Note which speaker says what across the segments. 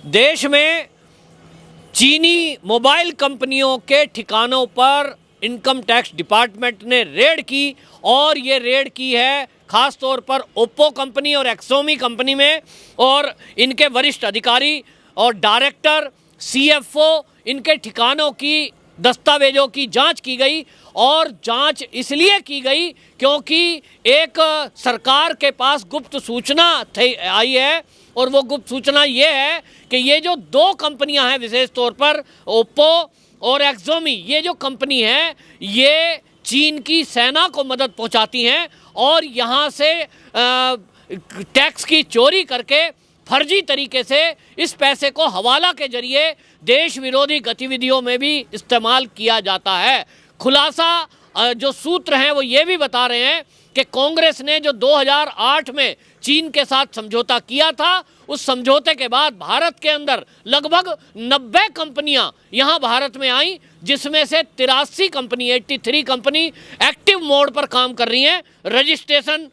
Speaker 1: देश में चीनी मोबाइल कंपनियों के ठिकानों पर इनकम टैक्स डिपार्टमेंट ने रेड की और ये रेड की है खास तौर पर ओप्पो कंपनी और एक्सोमी कंपनी में, और इनके वरिष्ठ अधिकारी और डायरेक्टर, सीएफओ, इनके ठिकानों की दस्तावेजों की जांच की गई। और जांच इसलिए की गई क्योंकि एक सरकार के पास गुप्त सूचना आई है, और वो गुप्त सूचना ये है कि ये जो दो कंपनियां हैं, विशेष तौर पर ओप्पो और एक्सोमी, ये जो कंपनी है ये चीन की सेना को मदद पहुंचाती हैं और यहाँ से टैक्स की चोरी करके फर्जी तरीके से इस पैसे को हवाला के जरिए देश विरोधी गतिविधियों में भी इस्तेमाल किया जाता है। खुलासा जो सूत्र हैं वो ये भी बता रहे हैं कि कांग्रेस ने जो 2008 में चीन के साथ समझौता किया था, उस समझौते के बाद भारत के अंदर लगभग 90 कंपनियां यहां भारत में आई, जिसमें से 83 कंपनी 83 कंपनी एक्टिव मोड पर काम कर रही हैं। रजिस्ट्रेशन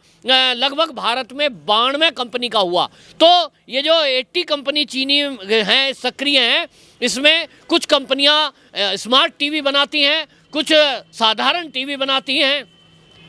Speaker 1: लगभग भारत में 92 कंपनी का हुआ। तो ये जो 80 कंपनी चीनी हैं, सक्रिय हैं, इसमें कुछ कंपनियां स्मार्ट टीवी बनाती हैं, कुछ साधारण टीवी बनाती हैं,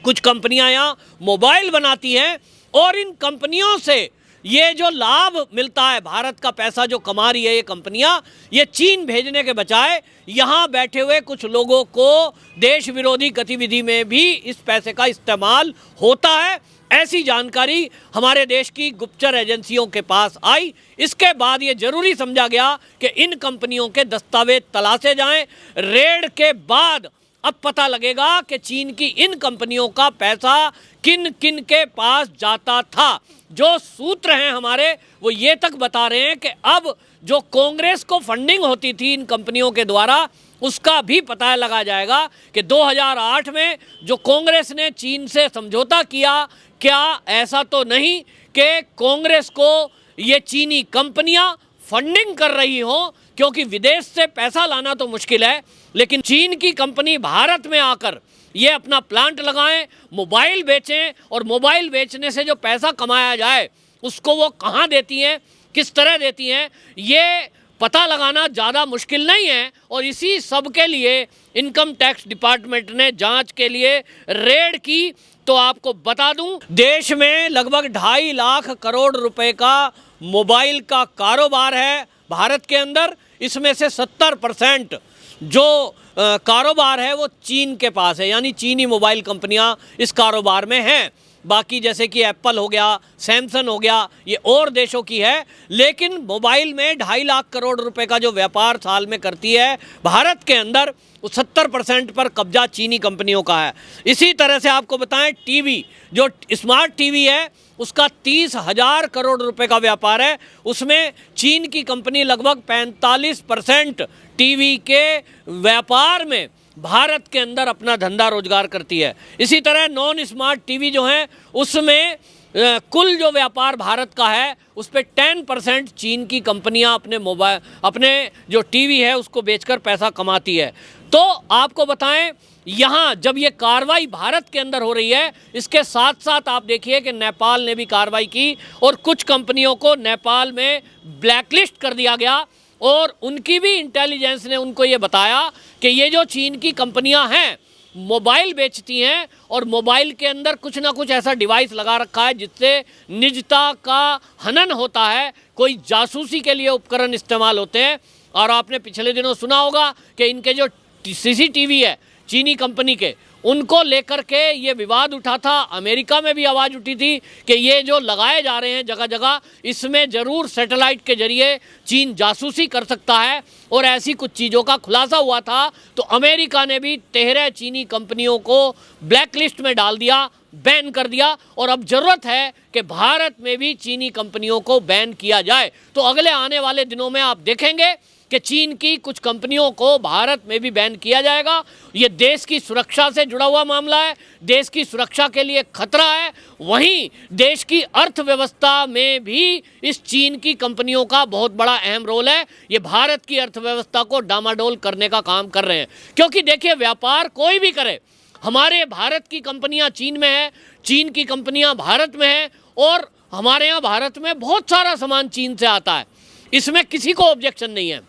Speaker 1: कुछ कंपनियां यहाँ मोबाइल बनाती हैं। और इन कंपनियों से ये जो लाभ मिलता है, भारत का पैसा जो कमा रही है ये कंपनियां, ये चीन भेजने के बजाय यहाँ बैठे हुए कुछ लोगों को देश विरोधी गतिविधि में भी इस पैसे का इस्तेमाल होता है। ऐसी जानकारी हमारे देश की गुप्तचर एजेंसियों के पास आई। इसके बाद ये जरूरी समझा गया कि इन कंपनियों के दस्तावेज तलाशे जाएं। रेड के बाद अब पता लगेगा कि चीन की इन कंपनियों का पैसा किन किन के पास जाता था। जो सूत्र हैं हमारे वो ये तक बता रहे हैं कि अब जो कांग्रेस को फंडिंग होती थी इन कंपनियों के द्वारा, उसका भी पता लगा जाएगा कि 2008 में जो कांग्रेस ने चीन से समझौता किया, क्या ऐसा तो नहीं कि कांग्रेस को ये चीनी कंपनियां फंडिंग कर रही हो, क्योंकि विदेश से पैसा लाना तो मुश्किल है, लेकिन चीन की कंपनी भारत में आकर ये अपना प्लांट लगाएं, मोबाइल बेचें, और मोबाइल बेचने से जो पैसा कमाया जाए उसको वो कहाँ देती हैं, किस तरह देती हैं, ये पता लगाना ज़्यादा मुश्किल नहीं है। और इसी सब के लिए इनकम टैक्स डिपार्टमेंट ने जांच के लिए रेड की। तो आपको बता दूं, देश में लगभग 2.5 लाख करोड़ रुपए का मोबाइल का कारोबार है भारत के अंदर। इसमें से 70% जो कारोबार है वो चीन के पास है, यानी चीनी मोबाइल कंपनियां इस कारोबार में हैं। बाकी जैसे कि एप्पल हो गया, सैमसंग हो गया, ये और देशों की है। लेकिन मोबाइल में 2.5 लाख करोड़ रुपए का जो व्यापार साल में करती है भारत के अंदर, वो 70% पर कब्जा चीनी कंपनियों का है। इसी तरह से आपको बताएं, टीवी, जो स्मार्ट टीवी है उसका 30,000 करोड़ रुपए का व्यापार है। उसमें चीन की कंपनी लगभग 45% टीवी के व्यापार में भारत के अंदर अपना धंधा रोजगार करती है। इसी तरह नॉन स्मार्ट टीवी जो हैं उसमें कुल जो व्यापार भारत का है उस पर 10% चीन की कंपनियां अपने जो टीवी है उसको बेचकर पैसा कमाती है। तो आपको बताएं, यहाँ जब ये कार्रवाई भारत के अंदर हो रही है, इसके साथ साथ आप देखिए कि नेपाल ने भी कार्रवाई की और कुछ कंपनियों को नेपाल में ब्लैकलिस्ट कर दिया गया। और उनकी भी इंटेलिजेंस ने उनको ये बताया कि ये जो चीन की कंपनियां हैं मोबाइल बेचती हैं, और मोबाइल के अंदर कुछ ना कुछ ऐसा डिवाइस लगा रखा है जिससे निजता का हनन होता है, कोई जासूसी के लिए उपकरण इस्तेमाल होते हैं। और आपने पिछले दिनों सुना होगा कि इनके जो सीसीटीवी है चीनी कंपनी के, उनको लेकर के ये विवाद उठा था। अमेरिका में भी आवाज़ उठी थी कि ये जो लगाए जा रहे हैं जगह जगह, इसमें ज़रूर सैटेलाइट के जरिए चीन जासूसी कर सकता है, और ऐसी कुछ चीज़ों का खुलासा हुआ था। तो अमेरिका ने भी 13 चीनी कंपनियों को ब्लैकलिस्ट में डाल दिया, बैन कर दिया। और अब ज़रूरत है कि भारत में भी चीनी कंपनियों को बैन किया जाए। तो अगले आने वाले दिनों में आप देखेंगे कि चीन की कुछ कंपनियों को भारत में भी बैन किया जाएगा। ये देश की सुरक्षा से जुड़ा हुआ मामला है, देश की सुरक्षा के लिए खतरा है। वहीं देश की अर्थव्यवस्था में भी इस चीन की कंपनियों का बहुत बड़ा अहम रोल है। ये भारत की अर्थव्यवस्था को डामाडोल करने का काम कर रहे हैं। क्योंकि देखिए, व्यापार कोई भी करे, हमारे भारत की कंपनियां चीन में है, चीन की कंपनियां भारत में है, और हमारे यहाँ भारत में बहुत सारा सामान चीन से आता है। इसमें किसी को ऑब्जेक्शन नहीं है।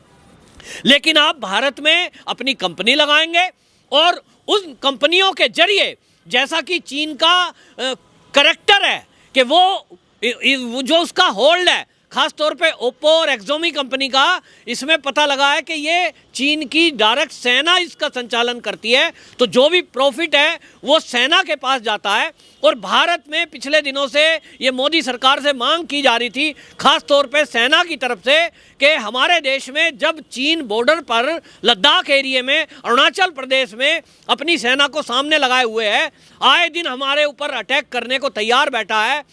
Speaker 1: लेकिन आप भारत में अपनी कंपनी लगाएंगे और उन कंपनियों के जरिए, जैसा कि चीन का करैक्टर है कि वो जो उसका होल्ड है, खास तौर पे ओप्पो और एक्सोमी कंपनी का, इसमें पता लगा है कि ये चीन की डायरेक्ट सेना इसका संचालन करती है, तो जो भी प्रॉफिट है वो सेना के पास जाता है। और भारत में पिछले दिनों से ये मोदी सरकार से मांग की जा रही थी, खास तौर पे सेना की तरफ से, कि हमारे देश में जब चीन बॉर्डर पर लद्दाख एरिया में, अरुणाचल प्रदेश में अपनी सेना को सामने लगाए हुए है, आए दिन हमारे ऊपर अटैक करने को तैयार बैठा है,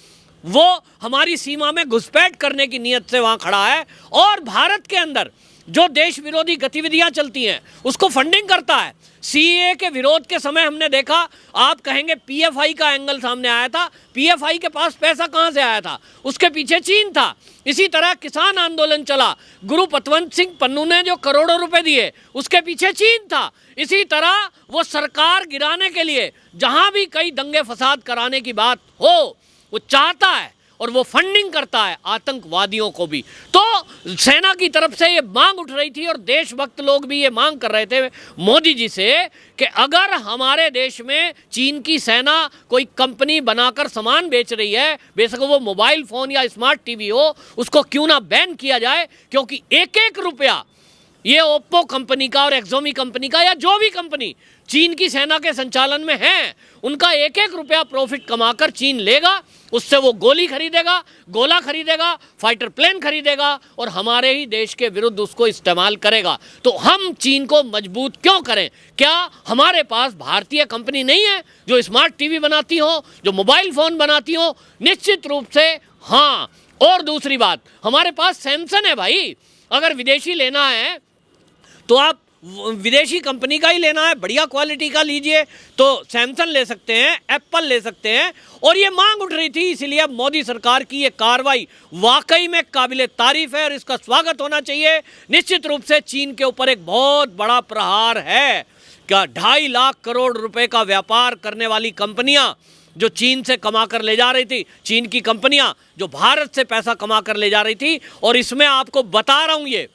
Speaker 1: वो हमारी सीमा में घुसपैठ करने की नीयत से वहां खड़ा है, और भारत के अंदर जो देश विरोधी गतिविधियां चलती हैं उसको फंडिंग करता है। सीएए के विरोध के समय हमने देखा, आप कहेंगे पीएफआई का एंगल सामने आया था, पीएफआई के पास पैसा कहां से आया था? उसके पीछे चीन था। इसी तरह किसान आंदोलन चला, गुरु पतवंत सिंह पन्नू ने जो करोड़ों रुपए दिए, उसके पीछे चीन था। इसी तरह वो सरकार गिराने के लिए जहां भी कई दंगे फसाद कराने की बात हो, वो चाहता है और वो फंडिंग करता है आतंकवादियों को भी। तो सेना की तरफ से ये मांग उठ रही थी और देशभक्त लोग भी ये मांग कर रहे थे मोदी जी से कि अगर हमारे देश में चीन की सेना कोई कंपनी बनाकर सामान बेच रही है, बेशक वो मोबाइल फ़ोन या स्मार्ट टीवी हो, उसको क्यों ना बैन किया जाए, क्योंकि एक एक रुपया ये ओप्पो कंपनी का और एक्सोमी कंपनी का या जो भी कंपनी चीन की सेना के संचालन में है, उनका एक एक रुपया प्रॉफिट कमाकर चीन लेगा, उससे वो गोली खरीदेगा, गोला खरीदेगा, फाइटर प्लेन खरीदेगा और हमारे ही देश के विरुद्ध उसको इस्तेमाल करेगा। तो हम चीन को मजबूत क्यों करें? क्या हमारे पास भारतीय कंपनी नहीं है जो स्मार्ट टीवी बनाती हो, जो मोबाइल फ़ोन बनाती हो? निश्चित रूप से हाँ। और दूसरी बात, हमारे पास सैमसंग है भाई। अगर विदेशी लेना है तो आप विदेशी कंपनी का ही लेना है, बढ़िया क्वालिटी का लीजिए, तो सैमसंग ले सकते हैं, एप्पल ले सकते हैं। और ये मांग उठ रही थी, इसलिए अब मोदी सरकार की ये कार्रवाई वाकई में काबिले तारीफ है और इसका स्वागत होना चाहिए। निश्चित रूप से चीन के ऊपर एक बहुत बड़ा प्रहार है। क्या 2.5 लाख करोड़ रुपए का व्यापार करने वाली कंपनियां जो चीन से कमा कर ले जा रही थी, चीन की कंपनियां जो भारत से पैसा कमा कर ले जा रही थी, और इसमें आपको बता रहा हूं ये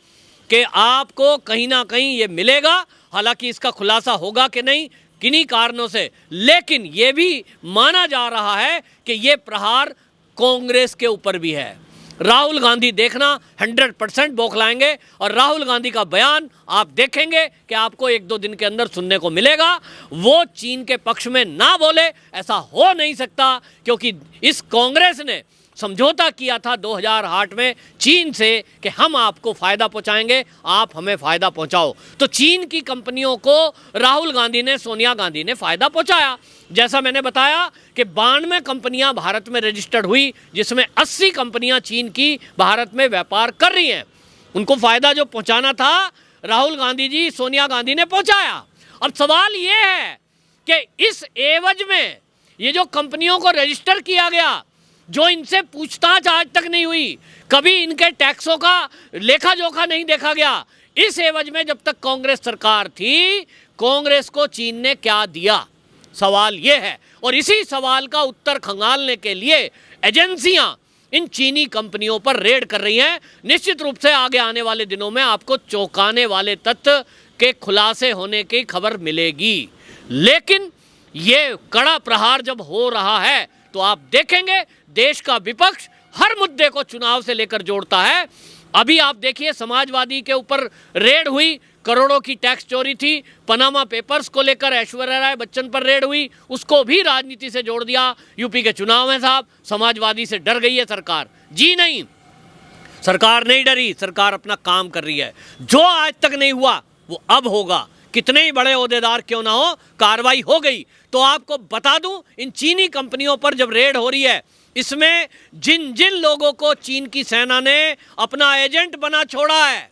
Speaker 1: कि आपको कहीं ना कहीं ये मिलेगा। हालांकि इसका खुलासा होगा कि नहीं किन्हीं कारणों से, लेकिन ये भी माना जा रहा है कि ये प्रहार कांग्रेस के ऊपर भी है। राहुल गांधी देखना 100% बौखलाएंगे और राहुल गांधी का बयान आप देखेंगे कि आपको 1-2 दिन के अंदर सुनने को मिलेगा। वो चीन के पक्ष में ना बोले, ऐसा हो नहीं सकता, क्योंकि इस कांग्रेस ने समझौता किया था 2008 में चीन से कि हम आपको फ़ायदा पहुंचाएंगे, आप हमें फ़ायदा पहुंचाओ। तो चीन की कंपनियों को राहुल गांधी ने, सोनिया गांधी ने फ़ायदा पहुंचाया। जैसा मैंने बताया कि 92 कंपनियां भारत में रजिस्टर्ड हुई, जिसमें 80 कंपनियां चीन की भारत में व्यापार कर रही हैं। उनको फ़ायदा जो पहुँचाना था राहुल गांधी जी, सोनिया गांधी ने पहुँचाया। अब सवाल ये है कि इस एवज में ये जो कंपनियों को रजिस्टर किया गया, जो इनसे पूछताछ आज तक नहीं हुई, कभी इनके टैक्सों का लेखा जोखा नहीं देखा गया, इस एवज में जब तक कांग्रेस सरकार थी, कांग्रेस को चीन ने क्या दिया? सवाल ये है। और इसी सवाल का उत्तर खंगालने के लिए एजेंसियां इन चीनी कंपनियों पर रेड कर रही हैं। निश्चित रूप से आगे आने वाले दिनों में आपको चौंकाने वाले तथ्य के खुलासे होने की खबर मिलेगी। लेकिन ये कड़ा प्रहार जब हो रहा है तो आप देखेंगे देश का विपक्ष हर मुद्दे को चुनाव से लेकर जोड़ता है। अभी आप देखिए, समाजवादी के ऊपर रेड हुई, करोड़ों की टैक्स चोरी थी। पनामा पेपर्स को लेकर ऐश्वर्या राय बच्चन पर रेड हुई, उसको भी राजनीति से जोड़ दिया। यूपी के चुनाव हैं साहब, समाजवादी से डर गई है सरकार? जी नहीं, सरकार नहीं डरी, सरकार अपना काम कर रही है। जो आज तक नहीं हुआ वो अब होगा, कितने ही बड़े ओहदेदार क्यों ना हो, कार्रवाई हो गई। तो आपको बता दूं, इन चीनी कंपनियों पर जब रेड हो रही है, इसमें जिन जिन लोगों को चीन की सेना ने अपना एजेंट बना छोड़ा है,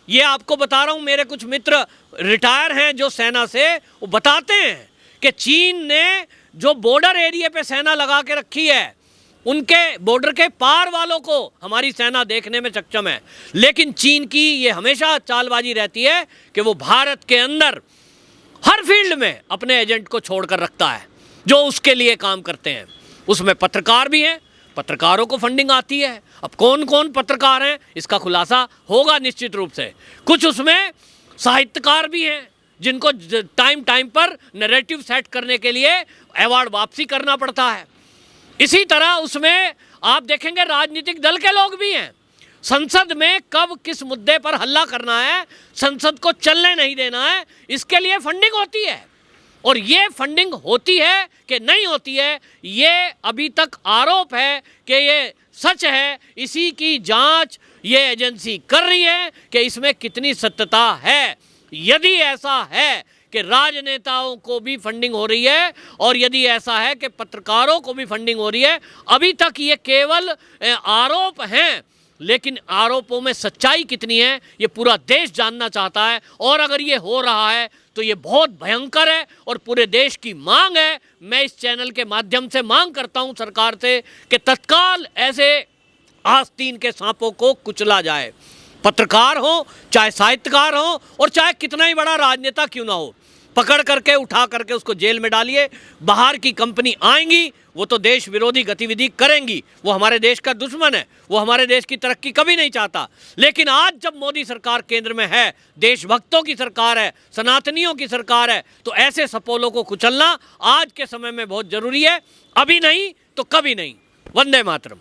Speaker 1: ये आपको बता रहा हूं, मेरे कुछ मित्र रिटायर हैं जो सेना से, वो बताते हैं कि चीन ने जो बॉर्डर एरिया पे सेना लगा के रखी है, उनके बॉर्डर के पार वालों को हमारी सेना देखने में सक्षम है। लेकिन चीन की ये हमेशा चालबाजी रहती है कि वो भारत के अंदर हर फील्ड में अपने एजेंट को छोड़कर रखता है जो उसके लिए काम करते हैं। उसमें पत्रकार भी हैं, पत्रकारों को फंडिंग आती है। अब कौन कौन पत्रकार हैं इसका खुलासा होगा निश्चित रूप से। कुछ उसमें साहित्यकार भी हैं जिनको टाइम टाइम पर नैरेटिव सेट करने के लिए अवार्ड वापसी करना पड़ता है। इसी तरह उसमें आप देखेंगे राजनीतिक दल के लोग भी हैं। संसद में कब किस मुद्दे पर हल्ला करना है, संसद को चलने नहीं देना है, इसके लिए फंडिंग होती है। और ये फंडिंग होती है कि नहीं होती है, ये अभी तक आरोप है कि ये सच है। इसी की जांच ये एजेंसी कर रही है कि इसमें कितनी सत्यता है। यदि ऐसा है कि राजनेताओं को भी फंडिंग हो रही है और यदि ऐसा है कि पत्रकारों को भी फंडिंग हो रही है, अभी तक ये केवल आरोप हैं, लेकिन आरोपों में सच्चाई कितनी है ये पूरा देश जानना चाहता है। और अगर ये हो रहा है तो ये बहुत भयंकर है और पूरे देश की मांग है। मैं इस चैनल के माध्यम से मांग करता हूं सरकार से कि तत्काल ऐसे आस्तीन के सांपों को कुचला जाए। पत्रकार हो, चाहे साहित्यकार हो और चाहे कितना ही बड़ा राजनेता क्यों ना हो, पकड़ करके उठा करके उसको जेल में डालिए। बाहर की कंपनी आएंगी वो तो देश विरोधी गतिविधि करेंगी, वो हमारे देश का दुश्मन है, वो हमारे देश की तरक्की कभी नहीं चाहता। लेकिन आज जब मोदी सरकार केंद्र में है, देशभक्तों की सरकार है, सनातनियों की सरकार है, तो ऐसे सपोलों को कुचलना आज के समय में बहुत जरूरी है। अभी नहीं तो कभी नहीं। वंदे मातरम।